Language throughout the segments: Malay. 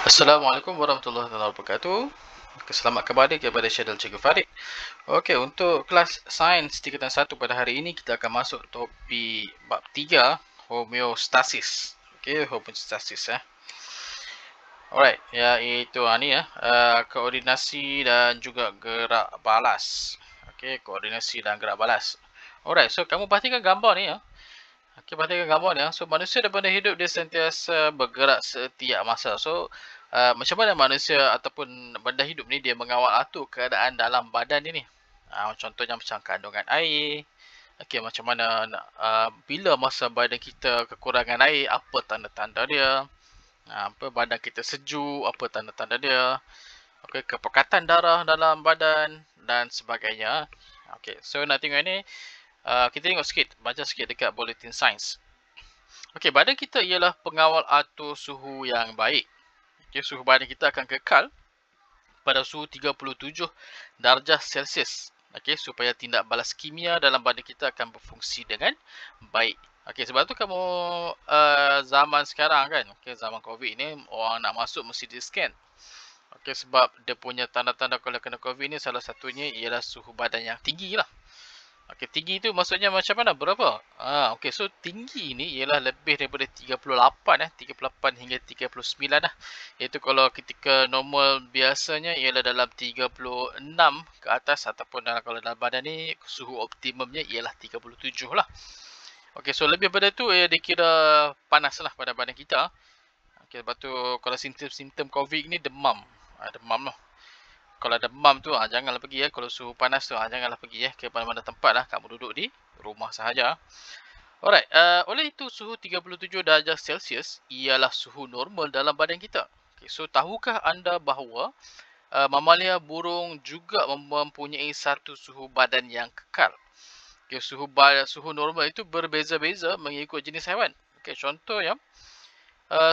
Assalamualaikum warahmatullahi wabarakatuh. Selamat kembali kepada channel Cikgu Farid. Okey, untuk kelas sains tingkatan 1 pada hari ini kita akan masuk topik bab 3, homeostasis. Okey, homeostasis Alright, iaitu ni koordinasi dan juga gerak balas. Okey, koordinasi dan gerak balas. Alright, so kamu perhatikan gambar ni ya. Okey, perhatikan gambar ni ya. So manusia daripada hidup dia sentiasa bergerak setiap masa. So macam mana manusia ataupun benda hidup ni dia mengawal atur keadaan dalam badan dia ni. Contohnya macam kandungan air. Okey, macam mana bila masa badan kita kekurangan air, apa tanda-tanda dia. Apa badan kita sejuk, apa tanda-tanda dia. Okey, kepekatan darah dalam badan dan sebagainya. Okey, so nak tengok ni. Kita tengok sikit, baca sikit dekat bulletin sains. Okey, badan kita ialah pengawal atur suhu yang baik. Okey, suhu badan kita akan kekal pada suhu 37 darjah Celsius. Okey, supaya tindak balas kimia dalam badan kita akan berfungsi dengan baik. Okey, sebab tu kamu zaman sekarang kan, okey, zaman COVID ni orang nak masuk mesti di scan. Okey, sebab dia punya tanda-tanda kalau kena COVID ni salah satunya ialah suhu badan yang tinggi lah. Okey, tinggi tu maksudnya macam mana? Berapa? Okey, so tinggi ni ialah lebih daripada 38 hingga 39 lah. Iaitu kalau ketika normal biasanya ialah dalam 36 ke atas ataupun kalau dalam badan ni suhu optimumnya ialah 37 lah. Okey, so lebih daripada tu dikira panas lah pada badan kita. Okey, lepas tu kalau simptom-simptom COVID ni demam. Demam lah. Kalau demam tu janganlah pergi Kalau suhu panas tu janganlah pergi ke mana-mana tempat lah. Kamu duduk di rumah sahaja. Alright, oleh itu suhu 37 darjah Celsius ialah suhu normal dalam badan kita. Okay, so tahukah anda bahawa mamalia burung juga mempunyai satu suhu badan yang kekal. Okay, suhu normal itu berbeza-beza mengikut jenis haiwan. Okay, contoh ya.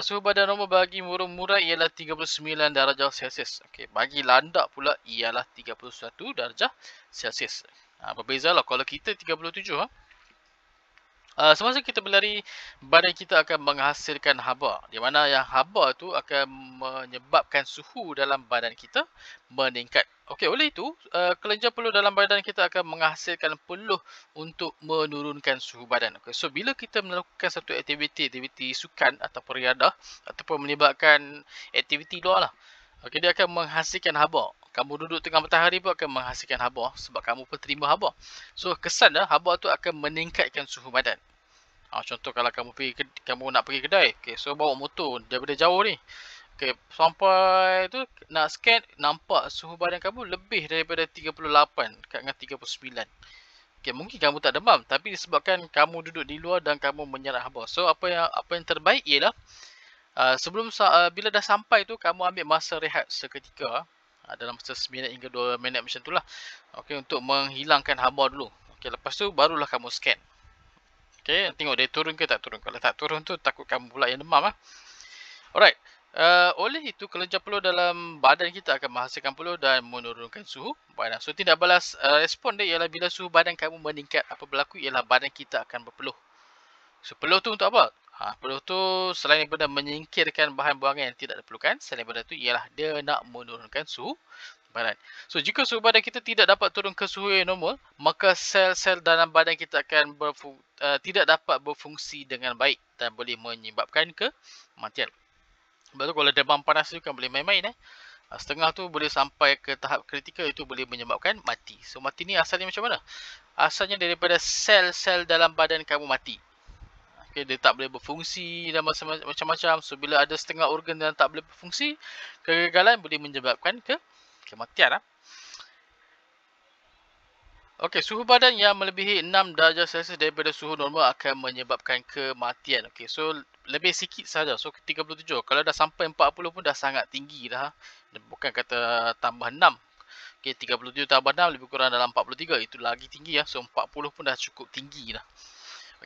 Suhu badan normal bagi burung murai ialah 39 darjah Celsius. Okey, bagi landak pula ialah 31 darjah Celsius. Berbezalah kalau kita 37 semasa kita berlari, badan kita akan menghasilkan haba. Di mana yang haba tu akan menyebabkan suhu dalam badan kita meningkat. Okey, oleh itu, kelenjar peluh dalam badan kita akan menghasilkan peluh untuk menurunkan suhu badan. Okay, so bila kita melakukan satu aktiviti sukan ataupun riadah ataupun melibatkan aktiviti luar lah. Okey, dia akan menghasilkan haba. Kamu duduk tengah matahari pun akan menghasilkan haba sebab kamu pun terima haba. So kesan haba tu akan meningkatkan suhu badan. Contoh kalau kamu nak pergi kedai, okay, so bawa motor daripada jauh ni. Okay, sampai tu nak scan, nampak suhu badan kamu lebih daripada 38 kat dengan 39. Okay, mungkin kamu tak demam tapi disebabkan kamu duduk di luar dan kamu menyerap haba. So apa yang terbaik ialah bila dah sampai tu kamu ambil masa rehat seketika dalam masa 1 minit hingga 2 minit macam itulah. Okey, untuk menghilangkan haba dulu. Okey, lepas tu barulah kamu scan. Okey, tengok dia turun ke tak turun. Kalau tak turun tu takut kamu pula yang demam Alright. Oleh itu kelenjar peluh dalam badan kita akan menghasilkan peluh dan menurunkan suhu badan. So tindak balas respon dia ialah bila suhu badan kamu meningkat, apa berlaku ialah badan kita akan berpeluh. So peluh tu untuk apa? Peluh tu selain daripada menyingkirkan bahan buangan yang tidak diperlukan, selain daripada tu ialah dia nak menurunkan suhu badan. So jika suhu badan kita tidak dapat turun ke suhu yang normal, maka sel-sel dalam badan kita akan tidak dapat berfungsi dengan baik dan boleh menyebabkan kematian. Sebab tu kalau demam panas tu kan boleh main-main setengah tu boleh sampai ke tahap kritikal, itu boleh menyebabkan mati. So mati ni asalnya macam mana? Asalnya daripada sel-sel dalam badan kamu mati. Okay, dia tak boleh berfungsi dan macam-macam. So bila ada setengah organ yang tak boleh berfungsi, kegagalan boleh menyebabkan kematian Okey, suhu badan yang melebihi 6 darjah Celsius daripada suhu normal akan menyebabkan kematian. Okey, so lebih sikit saja. So 37. Kalau dah sampai 40 pun dah sangat tinggi dah. Bukan kata tambah 6. Okey, 37 tambah 6 lebih kurang dalam 43. Itu lagi tinggi So 40 pun dah cukup tinggi dah.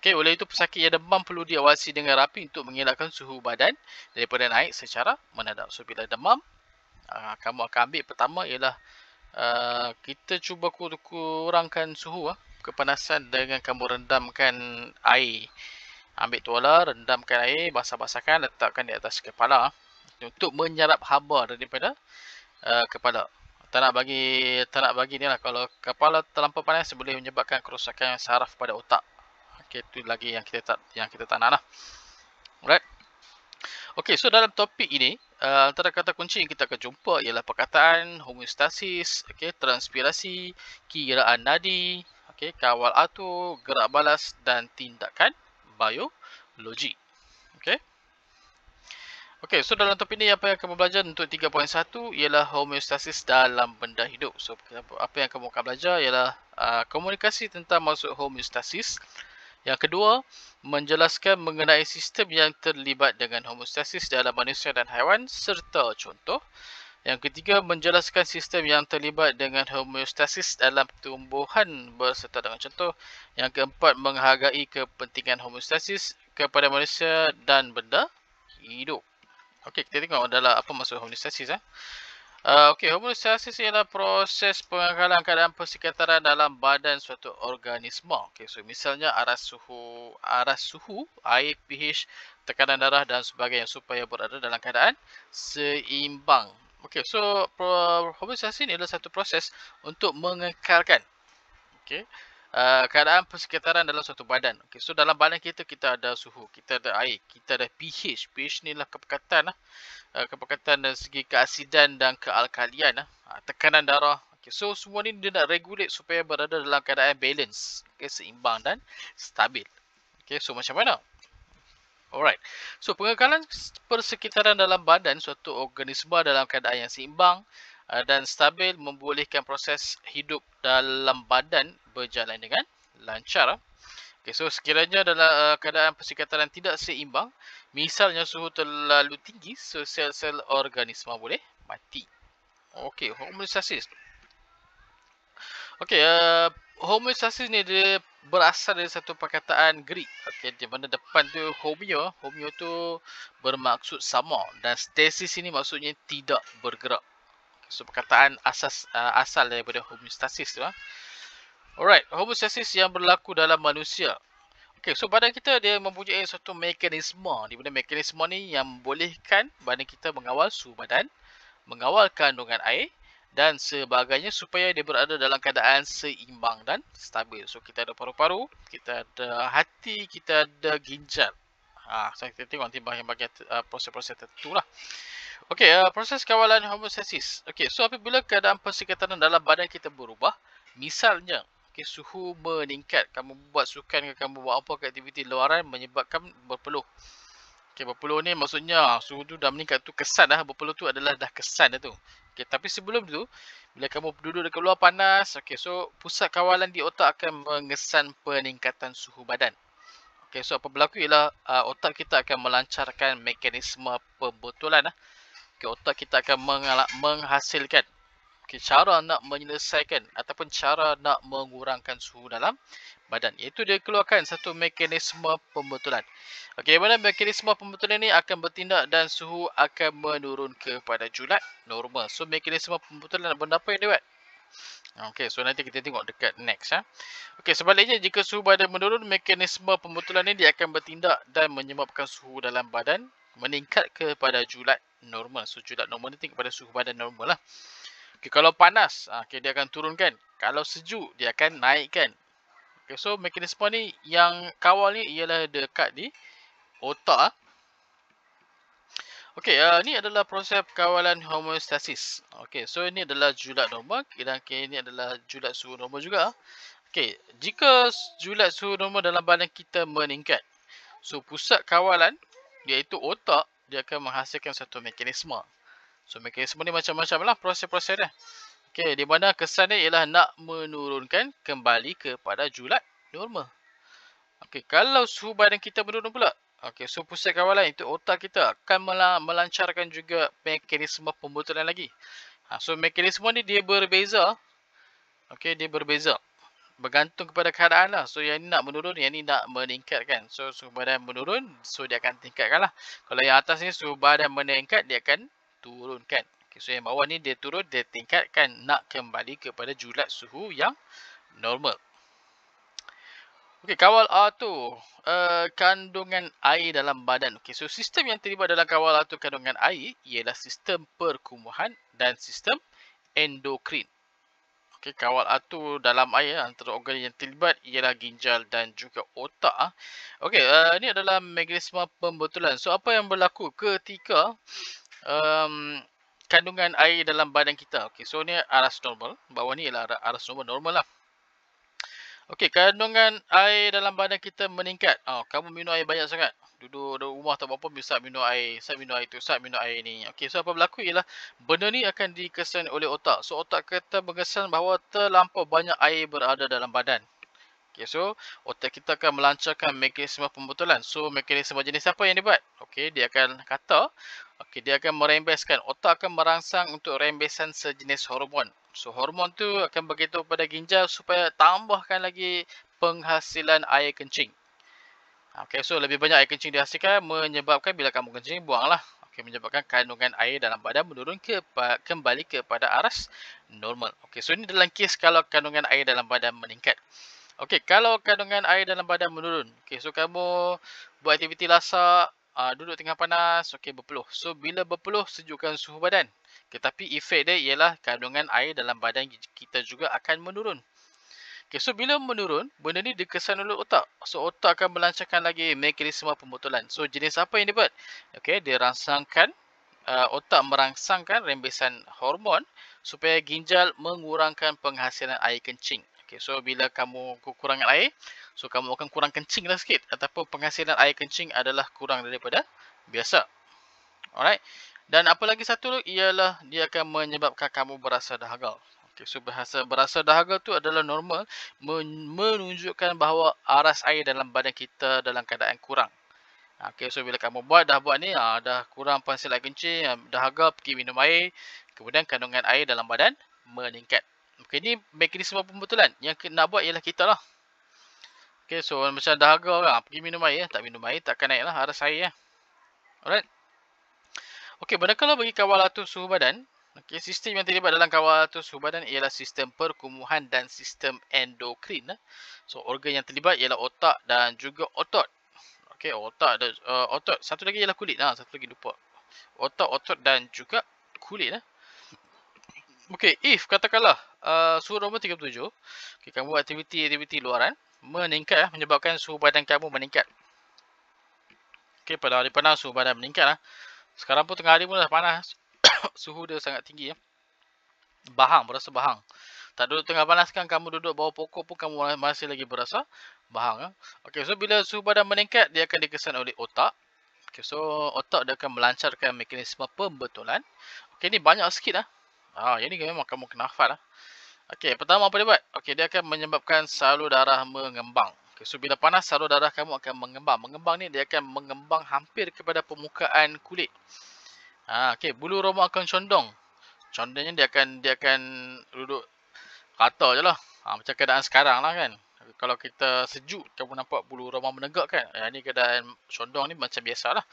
Okey, oleh itu pesakit yang demam perlu diawasi dengan rapi untuk mengelakkan suhu badan daripada naik secara mendadak. So bila demam, kamu akan ambil pertama ialah kita cuba kurangkan suhu kepanasan dengan kamu rendamkan air. Ambil tuala, rendamkan air, basah-basahkan, letakkan di atas kepala. untuk menyerap haba daripada kepala. Tak nak bagi ni lah, kalau kepala terlampau panas boleh menyebabkan kerosakan saraf pada otak. Okey, itu lagi yang kita tak nak lah. Alright. Okey, so dalam topik ini, antara kata kunci yang kita akan jumpa ialah perkataan homeostasis, okey, transpirasi, kiraan nadi, okey, kawal atur, gerak balas dan tindakan biologi. Okey. Okey, so dalam topik ni apa yang kamu belajar untuk 3.1 ialah homeostasis dalam benda hidup. So apa yang kamu akan belajar ialah komunikasi tentang maksud homeostasis. Yang kedua, menjelaskan mengenai sistem yang terlibat dengan homeostasis dalam manusia dan haiwan serta contoh. Yang ketiga, menjelaskan sistem yang terlibat dengan homeostasis dalam tumbuhan berserta dengan contoh. Yang keempat, menghargai kepentingan homeostasis kepada manusia dan benda hidup. Okey, kita tengok adalah apa maksud homeostasis. Okey, homeostasis ialah proses pengakalan keadaan persekitaran dalam badan suatu organisma. Okey, so misalnya aras suhu, air, pH, tekanan darah dan sebagainya supaya berada dalam keadaan seimbang. Okey, so homeostasis ini adalah satu proses untuk mengekalkan keadaan persekitaran dalam suatu badan. Okay, so dalam badan kita ada suhu, kita ada air, kita ada pH. pH ni lah kepekatan dari segi keasidan dan kealkalian tekanan darah. Okay, so semua ni dia nak regulate supaya berada dalam keadaan balance, seimbang dan stabil. Okay, so macam mana? Alright. So pengekalan persekitaran dalam badan suatu organisma dalam keadaan yang seimbang dan stabil membolehkan proses hidup dalam badan berjalan dengan lancar. Okay, so sekiranya dalam keadaan persekitaran tidak seimbang, misalnya suhu terlalu tinggi, so sel-sel organisma boleh mati. Okey, homeostasis. Okey, homeostasis ni dia berasal dari satu perkataan Greek. Okey, di mana depan tu homeo tu bermaksud sama dan stasis ini maksudnya tidak bergerak. So perkataan asal daripada homeostasis tu. Alright, homeostasis yang berlaku dalam manusia. Okay, so badan kita dia mempunyai suatu mekanisme di mana mekanisme ni yang membolehkan badan kita mengawal suhu badan, mengawal kandungan air dan sebagainya supaya dia berada dalam keadaan seimbang dan stabil. So kita ada paru-paru, kita ada hati, kita ada ginjal. So kita tengok nanti bahagian proses-proses tertentu lah. Okey, proses kawalan homeostasis. Okey, so apabila keadaan persekitaran dalam badan kita berubah, misalnya suhu meningkat, kamu buat sukan ke kamu buat apa ke aktiviti luaran menyebabkan berpeluh. Okey, berpeluh ni maksudnya suhu tu dah meningkat, tu kesan dah, berpeluh tu adalah dah kesan dah tu. Okey, tapi sebelum tu bila kamu duduk dekat luar panas, okey, so pusat kawalan di otak akan mengesan peningkatan suhu badan. Okey, so apa berlaku ialah otak kita akan melancarkan mekanisme pembetulan. Okay, otak kita akan menghasilkan cara nak menyelesaikan ataupun cara nak mengurangkan suhu dalam badan. Iaitu dia keluarkan satu mekanisme pembetulan. Okey, mana mekanisme pembetulan ini akan bertindak dan suhu akan menurun kepada julat normal. So mekanisme pembetulan benda apa yang dia buat? Okey, so nanti kita tengok dekat next. Okey, sebaliknya jika suhu badan menurun, mekanisme pembetulan ini dia akan bertindak dan menyebabkan suhu dalam badan meningkat kepada julat normal. So julat normal ni tinggal pada suhu badan normal lah. Okay, kalau panas, okay, dia akan turunkan. Kalau sejuk, dia akan naikkan. Okay, so mekanisme ni yang kawal ni ialah dekat di otak. Okay, ni adalah proses kawalan homeostasis. Okay, so ini adalah julat normal dan ini adalah julat suhu normal juga. Okay, jika julat suhu normal dalam badan kita meningkat, so pusat kawalan iaitu otak, dia akan menghasilkan satu mekanisme. So mekanisme ni macam-macam lah proses-proses dia. Okay, di mana kesan dia ialah nak menurunkan kembali kepada julat normal. Okay, kalau suhu badan kita menurun pula, okay, so pusat kawalan itu otak kita akan melancarkan juga mekanisme pembetulan lagi. So mekanisme ni dia berbeza. Okay, dia berbeza. Bergantung kepada keadaan lah. So yang ni nak menurun, yang ni nak meningkatkan. So suhu badan menurun, so dia akan tingkatkan lah. Kalau yang atas ni suhu badan meningkat, dia akan turunkan. Okay, so yang bawah ni dia turun, dia tingkatkan nak kembali kepada julat suhu yang normal. Okey, kawal A tu kandungan air dalam badan. Okey, so sistem yang terlibat dalam kawal A tu kandungan air ialah sistem perkumuhan dan sistem endokrin. Okey, kawal A tu dalam air, antara organ yang terlibat ialah ginjal dan juga otak. Okey, ini adalah mekanisme pembetulan. So apa yang berlaku ketika kandungan air dalam badan kita? Okey, so ni aras normal. Bawah ni ialah aras normal lah. Okey, kandungan air dalam badan kita meningkat. Kamu minum air banyak sangat. Duduk rumah tak apa-apa, bisa minum air. Saya minum air tu, saya minum air ni. Okey, so apa berlaku ialah benda ni akan dikesan oleh otak. So otak kita mengesan bahawa terlampau banyak air berada dalam badan. Okey, so otak kita akan melancarkan mekanisme pembetulan. So mekanisme jenis apa yang dibuat? Okey, dia akan kata, okey, dia akan merembeskan. Otak akan merangsang untuk rembesan sejenis hormon. So hormon tu akan beritahu pada ginjal supaya tambahkan lagi penghasilan air kencing. Okey, so lebih banyak air kencing dihasilkan menyebabkan bila kamu kencing buanglah. Okey, menyebabkan kandungan air dalam badan menurun kembali kepada aras normal. Okey, so ini dalam kes kalau kandungan air dalam badan meningkat. Okey, kalau kandungan air dalam badan menurun. Okey, so kamu buat aktiviti lasak, duduk tengah panas, okey berpeluh. So bila berpeluh sejukkan suhu badan. Tetapi efek dia ialah kandungan air dalam badan kita juga akan menurun. Okay, so bila menurun, benda ni dikesan oleh otak. So otak akan melancarkan lagi mekanisme pembetulan. So jenis apa yang dia buat? Okay, dia rangsangkan, otak merangsangkan rembesan hormon supaya ginjal mengurangkan penghasilan air kencing. Okay, so bila kamu kekurangan air, so kamu akan kurang kencing lah sikit. Ataupun penghasilan air kencing adalah kurang daripada biasa. Alright. Dan apa lagi satu ialah dia akan menyebabkan kamu berasa dahaga. Okay, so berasa dahaga tu adalah normal menunjukkan bahawa aras air dalam badan kita dalam keadaan kurang. Okay, so bila kamu dah buat ni, dah kurang penghasilan air kencing, dahaga, pergi minum air, kemudian kandungan air dalam badan meningkat. Okay, ni mekanisme pembetulan. Yang nak buat ialah kita lah. Okay, so macam dahaga, pergi minum air, tak minum air, takkan naik lah aras air. Alright. Okey, manakala bagi kawal atur suhu badan, okey, sistem yang terlibat dalam kawal atur suhu badan ialah sistem perkumuhan dan sistem endokrin. So, organ yang terlibat ialah otak dan juga otot. Okey, otak dan otot. Satu lagi ialah kulit. Satu lagi lupa. Otak, otot dan juga kulit. Okey, if katakanlah suhu normal 37, okey, kamu buat aktiviti luaran, meningkat, menyebabkan suhu badan kamu meningkat. Okey, pada hari panas suhu badan meningkat. Sekarang pun tengah hari pun dah panas. Suhu dia sangat tinggi. Bahang, berasa bahang. Tak duduk tengah panas kan, kamu duduk bawah pokok pun kamu masih lagi berasa bahang. Okey, so bila suhu badan meningkat, dia akan dikesan oleh otak. Okey, so otak dia akan melancarkan mekanisme pembetulan. Okey, ni banyak sikit lah. Yang ni memang kamu kena hafal lah. Okey, pertama apa dia buat? Okey, dia akan menyebabkan salur darah mengembang. Okay, so bila panas, salur darah kamu akan mengembang. Mengembang ni dia akan mengembang hampir kepada permukaan kulit. Okey, bulu roma akan condong. Condongnya dia akan duduk rata je lah. Macam keadaan sekarang lah kan. Kalau kita sejuk, kamu nampak bulu roma menegak kan. Ni keadaan condong ni macam biasa lah.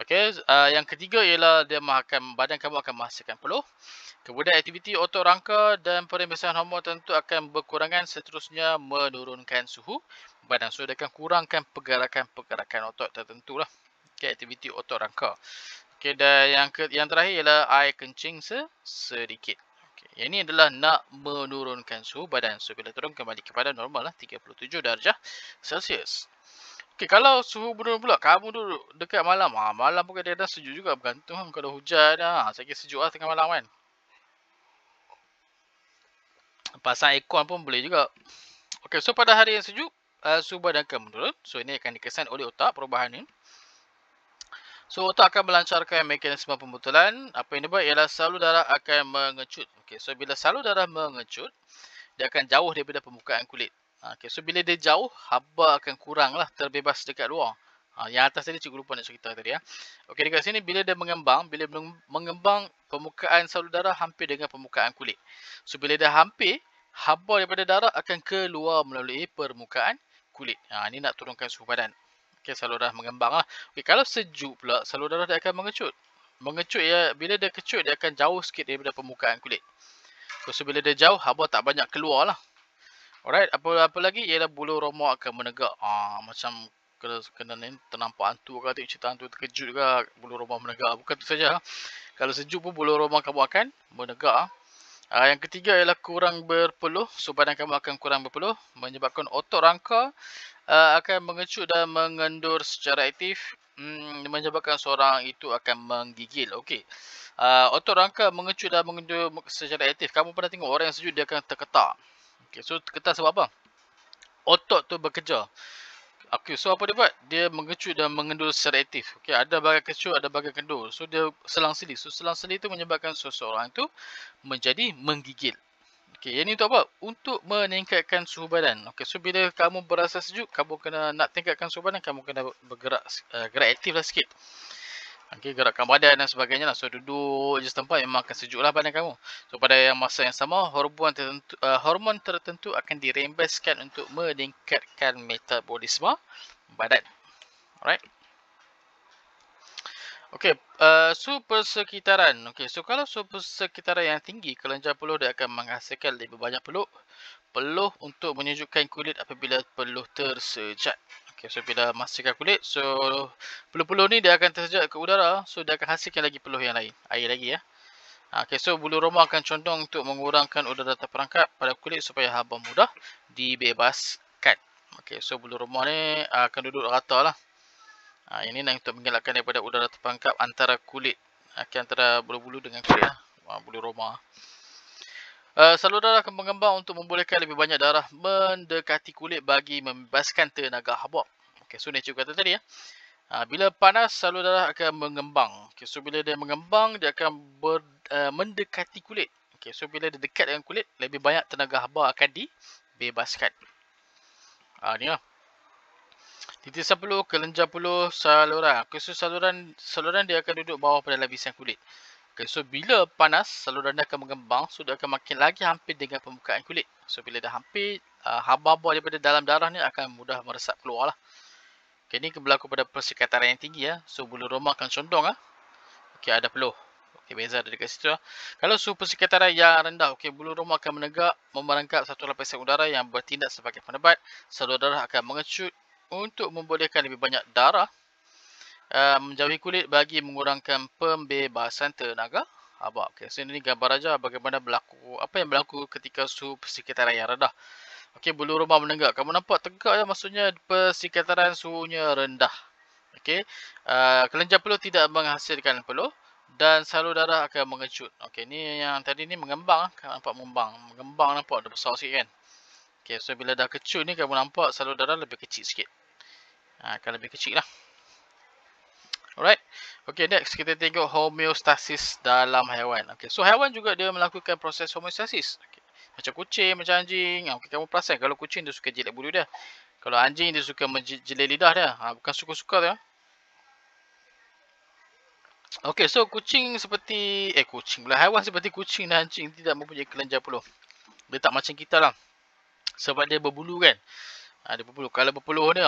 Okey, yang ketiga ialah badan kamu akan menghasilkan peluh. Kemudian aktiviti otot rangka dan perembesan hormon tentu akan berkurangan, seterusnya menurunkan suhu badan. So dia akan kurangkan pergerakan otot tertentu lah. Okay, aktiviti otot rangka. Okay, dan yang terakhir ialah air kencing sedikit. Okay, yang ini adalah nak menurunkan suhu badan. So bila turun kembali kepada normal lah, 37 darjah Celsius. Okay, kalau suhu menurun pula, kamu duduk dekat malam. Malam pun kadang-kadang sejuk juga, bergantung kalau hujan. Saya kira sejuk lah tengah malam kan. Pasang aircon pun boleh juga. Okey, so pada hari yang sejuk, suhu badan akan menurun. So ini akan dikesan oleh otak, perubahan ni. So otak akan melancarkan mekanisme pembetulan. Apa yang dia buat ialah salur darah akan mengecut. Okey, so bila salur darah mengecut, dia akan jauh daripada permukaan kulit. Okey, so bila dia jauh, haba akan kurang lah, terbebas dekat luar. Yang atas tadi cikgu lupa nak cerita tadi. Okey, dekat sini bila dia mengembang, permukaan salur darah hampir dengan permukaan kulit. So bila dia hampir, haba daripada darah akan keluar melalui permukaan kulit. Ini nak turunkan suhu badan. Okey, salur darah mengembang lah. Okey, kalau sejuk pula, salur darah dia akan mengecut. Mengecut ya, bila dia kecut, dia akan jauh sikit daripada permukaan kulit. So bila dia jauh, haba tak banyak keluar lah. Alright, apa lagi ialah bulu roma akan menegak. Macam kena ni ternampak hantu ke, tengok cerita hantu terkejut ke, bulu roma menegak. Bukan tu saja. Kalau sejuk pun bulu roma kamu akan menegak. Yang ketiga ialah kurang berpeluh. So badan kamu akan kurang berpeluh, menyebabkan otot rangka akan mengecut dan mengendur secara aktif, menyebabkan seorang itu akan menggigil. Okey. Otot rangka mengecut dan mengendur secara aktif. Kamu pernah tengok orang yang sejuk dia akan terketak. Okey, so terketak sebab apa? Otot tu bekerja. Okey, so apa dia buat? Dia mengecut dan mengendur secara aktif. Okey, ada bahagian kecut, ada bahagian kendur. So dia selang-seli. So selang-seli tu menyebabkan seseorang tu menjadi menggigil. Okey, yang ni untuk apa? Untuk meningkatkan suhu badan. Okey, so bila kamu berasa sejuk, kamu kena nak tingkatkan suhu badan, kamu kena bergerak gerak aktif lah sikit. Okey, gerakkan badan dan sebagainya lah. So duduk je setempat memang akan sejuk lah badan kamu. So pada masa yang sama, hormon tertentu akan dirembeskan untuk meningkatkan metabolisme badan. Alright. Okey, suhu persekitaran. Okey, so kalau suhu persekitaran yang tinggi, kelenjar peluh dia akan menghasilkan lebih banyak peluh untuk menyejukkan kulit apabila peluh tersejat. Okey, so bila masihkan kulit, so peluh-peluh ni dia akan tersejat ke udara, so dia akan hasilkan lagi peluh yang lain, air lagi ya. Okey, so bulu roma akan condong untuk mengurangkan udara terperangkap pada kulit supaya haba mudah dibebaskan. Okey, so bulu roma ni akan duduk rata lah. Ini nak untuk mengelakkan daripada udara terperangkap antara kulit, antara bulu-bulu dengan kulit lah. Bulu roma. Salur darah akan mengembang untuk membolehkan lebih banyak darah mendekati kulit bagi membebaskan tenaga habak. Okay, so nature kata tadi ya. Bila panas, salur darah akan mengembang. Okay, so bila dia mengembang, dia akan mendekati kulit. Okay, so bila dia dekat dengan kulit, lebih banyak tenaga habak akan dibebaskan. Ni lah. Titisan peluh, kelenjar peluh, saluran. Okay, so saluran dia akan duduk bawah pada lapisan kulit. Okay, so bila panas, saluran dia akan mengembang, so dia akan makin lagi hampir dengan permukaan kulit. So bila dah hampir, haba-haba daripada dalam darah ni akan mudah meresap keluar lah. Okay, ni berlaku pada persekitaran yang tinggi ya. So bulu roma akan condong lah. Okay, ada peluh. Okay, beza ada dekat situ lah. Kalau suhu persekitaran yang rendah, okay, bulu roma akan menegak, memerangkap satu lapisan udara yang bertindak sebagai penebat. Salur darah akan mengecut untuk membolehkan lebih banyak darah menjauhi kulit bagi mengurangkan pembebasan tenaga habak. Okay, so ini gambar aja bagaimana apa yang berlaku ketika suhu persekitaran yang rendah. Okey, bulu roma menegak. Kamu nampak tegak ya, maksudnya persekitaran suhunya rendah. Okey, kelenjar peluh tidak menghasilkan peluh dan salur darah akan mengecut. Okey, ni yang tadi ni mengembang, kan nampak mengembang nampak ada besar sikit kan. Okey, so bila dah kecut ni kamu nampak salur darah lebih kecil sikit. Akan lebih kecil lah. Alright. Okay, next kita tengok homeostasis dalam haiwan. Okay, so haiwan juga dia melakukan proses homeostasis. Okay. Macam kucing, macam anjing. Okay, kamu perasan kalau kucing dia suka jilat bulu dia. Kalau anjing dia suka menjilat lidah dia. Bukan suka-suka dia. Okay, so kucing seperti kucing pula. Haiwan seperti kucing dan anjing tidak mempunyai kelenjar peluh. Dia tak macam kita lah. Sebab dia berbulu kan. Dia berbulu. Kalau berpeluh ni,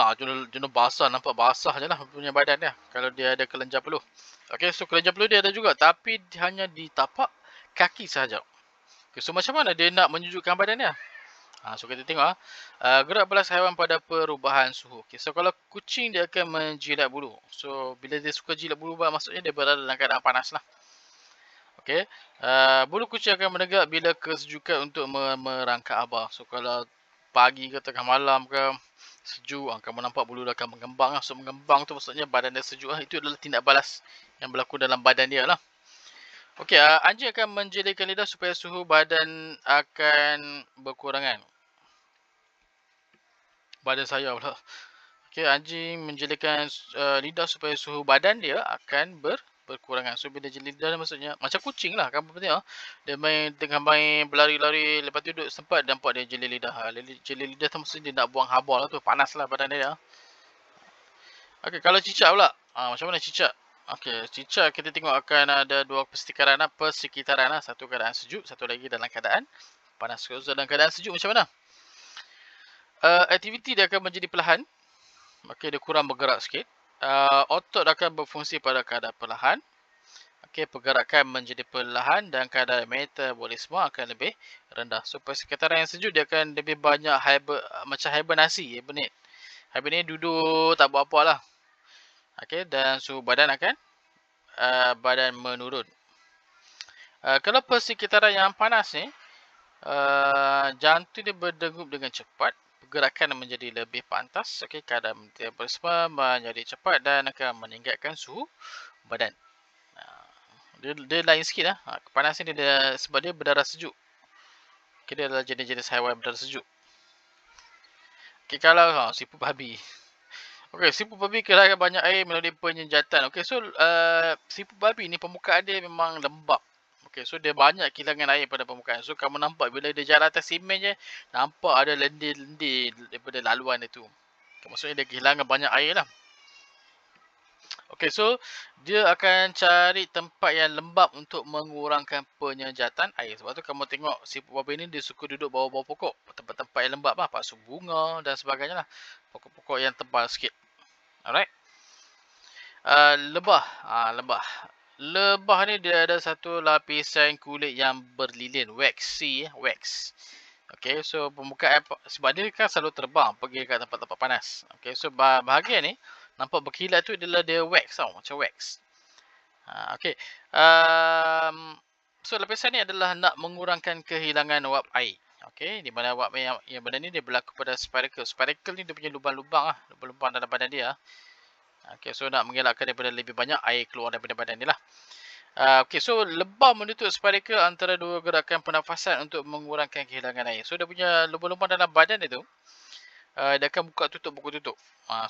jenuh basah. Nampak basah je lah punya badan dia. Kalau dia ada kelenjar peluh. Okay, so kelenjar peluh dia ada juga. Tapi hanya di tapak kaki sahaja. Okay, so macam mana dia nak menyejukkan badan dia? So kita tengok. Gerak balas haiwan pada perubahan suhu. Okay, so kalau kucing dia akan menjilat bulu. So bila dia suka jilat bulu, maksudnya dia berada dalam keadaan panas lah. Okay. Bulu kucing akan menegak bila kesejukan untuk merangkak haba. So kalau pagi ke tengah malam ke sejuk, kamu nampak bulu dia akan mengembang lah. So mengembang tu maksudnya badan dia sejuk lah. Itu adalah tindak balas yang berlaku dalam badan dia lah. Okey, anjing akan menjelitkan lidah supaya suhu badan akan berkurangan. Badan saya pula. Okey, anjing menjelitkan lidah supaya suhu badan dia akan berkurangan. So bila jelit lidah maksudnya macam kucing lah. Kamu tengok dia tengah main berlari-lari, lepas tu duduk sempat nampak dia jelit lidah. Jelit lidah tu maksudnya dia nak buang haba lah tu. Panas lah badan dia. Okey, kalau cicak pula. Macam mana cicak? Okey, cicak kita tengok akan ada dua persekitaran lah. Satu keadaan sejuk, satu lagi dalam keadaan panas. So dalam keadaan sejuk macam mana? Aktiviti dia akan menjadi perlahan. Okey, dia kurang bergerak sikit. Otot akan berfungsi pada keadaan perlahan. Okey, pergerakan menjadi perlahan dan kadar metabolisme akan lebih rendah. So, persekitaran yang sejuk dia akan lebih banyak macam hibernasi. Hibernate duduk tak buat apa lah. Okey, dan suhu badan akan badan menurun. Kalau persekitaran yang panas ni, jantung dia berdegup dengan cepat, pergerakan menjadi lebih pantas, okey, kadar metabolisme menjadi cepat dan akan meningkatkan suhu badan. Dia lain sikit lah. Kepanasan dia sebab dia berdarah sejuk. Okay, dia adalah jenis-jenis haiwan berdarah sejuk. Okay, kalau siput babi. Okay, siput babi kehilangan banyak air melalui penyenjatan. Okay, so siput babi ni permukaan dia memang lembap. Okay, so dia banyak kehilangan air pada permukaan. So kamu nampak bila dia jalan atas simen je, nampak ada lendir-lendir daripada laluan dia tu. Okay, maksudnya dia kehilangan banyak air lah. Okay, so dia akan cari tempat yang lembap untuk mengurangkan penyejatan air. Sebab tu kamu tengok siput babi ni dia suka duduk bawah-bawah pokok. Tempat-tempat yang lembap lah. Pasu bunga dan sebagainya lah. Pokok-pokok yang tebal sikit. Alright. Lebah. Lebah. Lebah ni dia ada satu lapisan kulit yang berlilin. Waxy. Wax. Okay, so permukaan sebab dia kan selalu terbang pergi ke tempat-tempat panas. Okay, so bahagian ni nampak berkilat tu adalah dia wax tau, macam wax. Okay. So lapisan ni adalah nak mengurangkan kehilangan wap air. Okay, di mana wap air yang benda ni dia berlaku pada spiracle. Spiracle ni dia punya lubang-lubang lah, lubang-lubang dalam badan dia. Okay, so nak mengelakkan daripada lebih banyak air keluar daripada badan dia lah. Okay, so lebah menutup spiracle antara dua gerakan pernafasan untuk mengurangkan kehilangan air. So dia punya lubang-lubang dalam badan dia tu, dia akan buka tutup.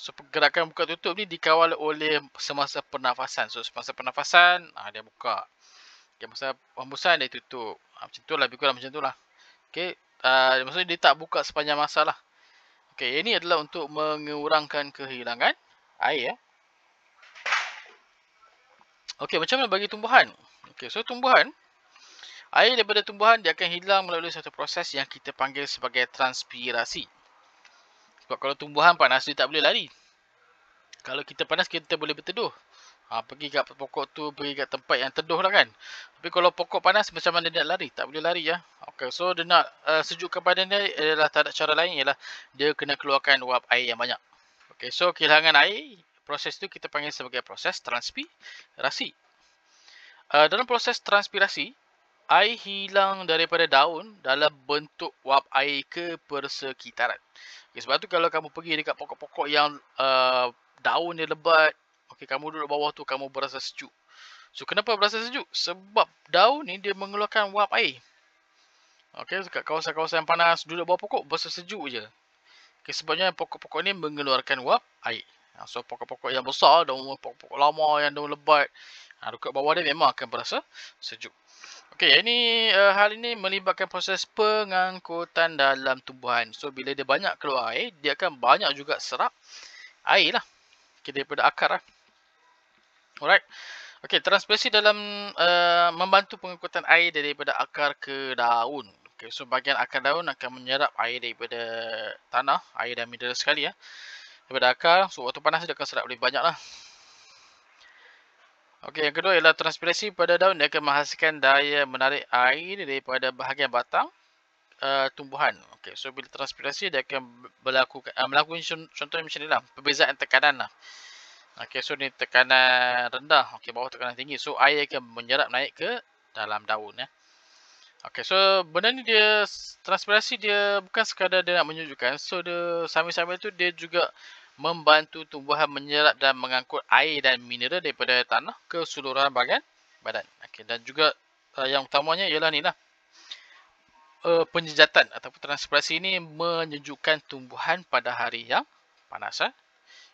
So gerakan buka tutup ni dikawal oleh semasa pernafasan. So semasa pernafasan dia buka. Okay, masa hembusan dia tutup. Macam tu lah, lebih kurang macam tu lah. Okay, maksudnya dia tak buka sepanjang masa lah. Okay, ini adalah untuk mengurangkan kehilangan air. Okay, macam mana bagi tumbuhan? Okay, so tumbuhan, air daripada tumbuhan dia akan hilang melalui satu proses yang kita panggil sebagai transpirasi. Sebab kalau tumbuhan panas, dia tak boleh lari. Kalau kita panas, kita boleh berteduh. Pergi kat pokok tu, pergi kat tempat yang teduh lah kan. Tapi kalau pokok panas, macam mana dia nak lari? Tak boleh lari ya. Okay, so dia nak sejukkan badan dia adalah tak ada cara lain, ialah dia kena keluarkan uap air yang banyak. Okay, so kehilangan air, proses tu kita panggil sebagai proses transpirasi. Dalam proses transpirasi, air hilang daripada daun dalam bentuk wap air ke persekitaran. Okay, sebab tu kalau kamu pergi dekat pokok-pokok yang daun dia lebat, okay, kamu duduk bawah tu, kamu berasa sejuk. So kenapa berasa sejuk? Sebab daun ni dia mengeluarkan wap air. Okay, dekat kawasan-kawasan panas, duduk bawah pokok, berasa sejuk je. Okay, sebabnya pokok-pokok ni mengeluarkan wap air. So pokok-pokok yang besar, daun pokok-pokok lama yang daun lebat, dekat bawah dia memang akan berasa sejuk. Okey, hal ini melibatkan proses pengangkutan dalam tumbuhan. So bila dia banyak keluar air, dia akan banyak juga serap air lah. Okay, daripada akar lah. Alright. Okey, transpirasi dalam membantu pengangkutan air daripada akar ke daun. Okay, so bahagian akar daun akan menyerap air daripada tanah, air dan mineral sekali ya. Daripada akar, so waktu panas dia akan serap lebih banyak lah. Okey, yang kedua ialah transpirasi pada daun. Dia akan menghasilkan daya menarik air daripada bahagian batang tumbuhan. Okey, so bila transpirasi dia akan melakukan contohnya macam ni lah, perbezaan tekanan lah. Okey, so ni tekanan rendah, okey, bawah tekanan tinggi. So air akan menyerap naik ke dalam daun ya. Okey, so benda ni dia transpirasi dia bukan sekadar dia nak menyejukkan. So dia sambil-sambil tu dia juga membantu tumbuhan menyerap dan mengangkut air dan mineral daripada tanah ke seluruh bahagian badan. Okey, dan juga yang utamanya ialah ni lah. Penyejatan ataupun transpirasi ini menyejukkan tumbuhan pada hari yang panas.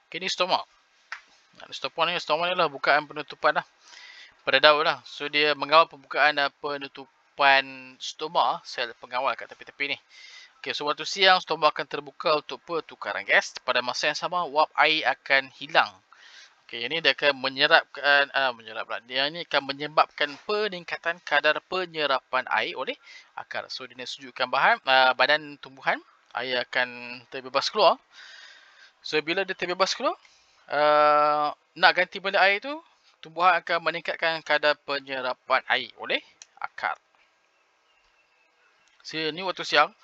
Okey, ni stoma. Stoma ni adalah bukaan penutupan lah pada daun lah. So dia mengawal pembukaan dan penutupan stoma, sel pengawal kat tepi-tepi ni. Okay, so waktu siang stoma akan terbuka untuk pertukaran gas. Pada masa yang sama, wap air akan hilang. Okay, ini dia akan dia ini akan menyebabkan peningkatan kadar penyerapan air oleh akar. So dia nak sejukkan badan tumbuhan, air akan terbebas keluar. So bila dia terbebas keluar, nak ganti balik air tu, tumbuhan akan meningkatkan kadar penyerapan air oleh akar. Sini waktu siang,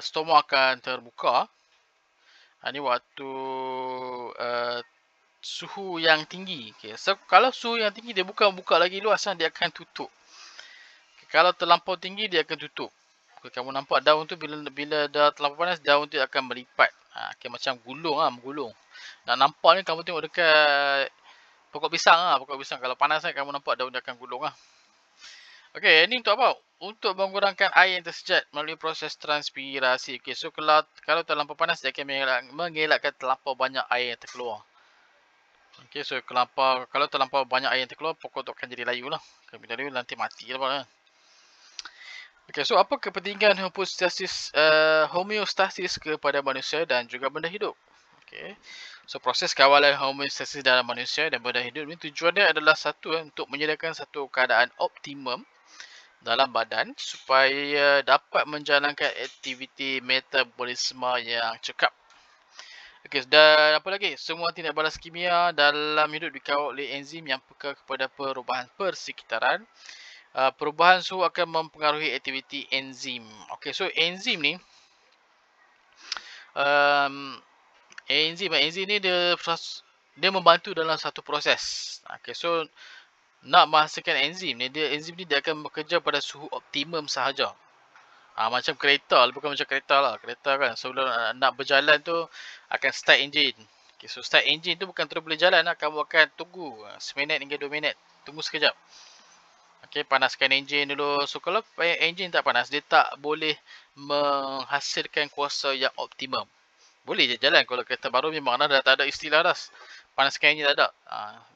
stoma akan terbuka. Ini waktu suhu yang tinggi. Okay. So, kalau suhu yang tinggi, dia bukan buka lagi luas, dia akan tutup. Okay. Kalau terlampau tinggi, dia akan tutup. Okay. Kamu nampak daun tu bila dah terlampau panas, daun tu akan melipat. Okay. Macam gulung, menggulung. Nak nampak ni, kamu tengok dekat pokok pisang. Pokok pisang. Kalau panas, kamu nampak daun dia akan gulung. Okey, ini untuk apa? Untuk mengurangkan air yang tersejat melalui proses transpirasi. Okey, so kalau terlampau panas, dia akan mengelakkan terlampau banyak air yang terkeluar. Okey, so kalau terlampau banyak air yang terkeluar, pokok tu akan jadi layu lah. Kalau layu nanti mati lah. Okey, so apa kepentingan homeostasis kepada manusia dan juga benda hidup? Okey. So proses kawalan homeostasis dalam manusia dan benda hidup ni tujuannya adalah satu, untuk menyediakan satu keadaan optimum dalam badan supaya dapat menjalankan aktiviti metabolisme yang cekap. Okey, dan apa lagi? Semua tindak balas kimia dalam hidup dikawal oleh enzim yang peka kepada perubahan persekitaran. Perubahan suhu akan mempengaruhi aktiviti enzim. Okey, so enzim ni enzim ni dia membantu dalam satu proses. Okey, so nak menghasilkan enzim ni, dia akan bekerja pada suhu optimum sahaja. Macam kereta, bukan macam kereta lah. Kereta kan, sebelum nak berjalan tu akan start engine. Okay, so start engine tu bukan terus boleh jalan lah. Kamu akan tunggu 1 minit hingga 2 minit. Tunggu sekejap. Okay, panaskan engine dulu. So kalau engine tak panas, dia tak boleh menghasilkan kuasa yang optimum. Boleh je jalan. Kalau kereta baru memang dah tak ada istilah dah panaskan engine, tak ada.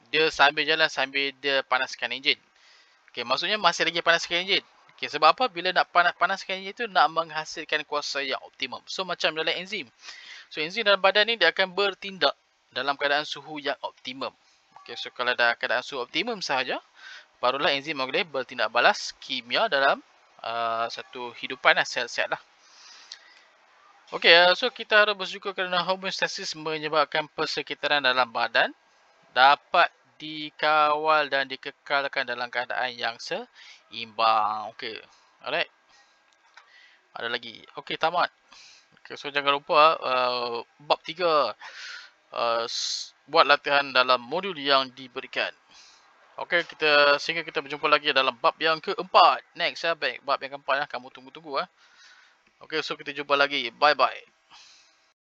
Dia sambil jalan sambil dia panaskan engine. Okay, maksudnya masih lagi panaskan engine. Okay, sebab apa? Bila nak panaskan engine tu nak menghasilkan kuasa yang optimum. So macam dalam enzim. So enzim dalam badan ni dia akan bertindak dalam keadaan suhu yang optimum. Okay, so kalau ada keadaan suhu optimum sahaja, barulah enzim boleh bertindak balas kimia dalam satu hidupan sihat-sihat lah. Okay, so kita harus bersyukur kerana homeostasis menyebabkan persekitaran dalam badan dapat dikawal dan dikekalkan dalam keadaan yang seimbang. Okey. Alright. Ada lagi. Okey, tamat. Okay, so jangan lupa bab 3 buat latihan dalam modul yang diberikan. Okey, sehingga kita berjumpa lagi dalam bab yang keempat. Next bab yang keempat kamu tunggu-tunggu Okey, so kita jumpa lagi. Bye bye.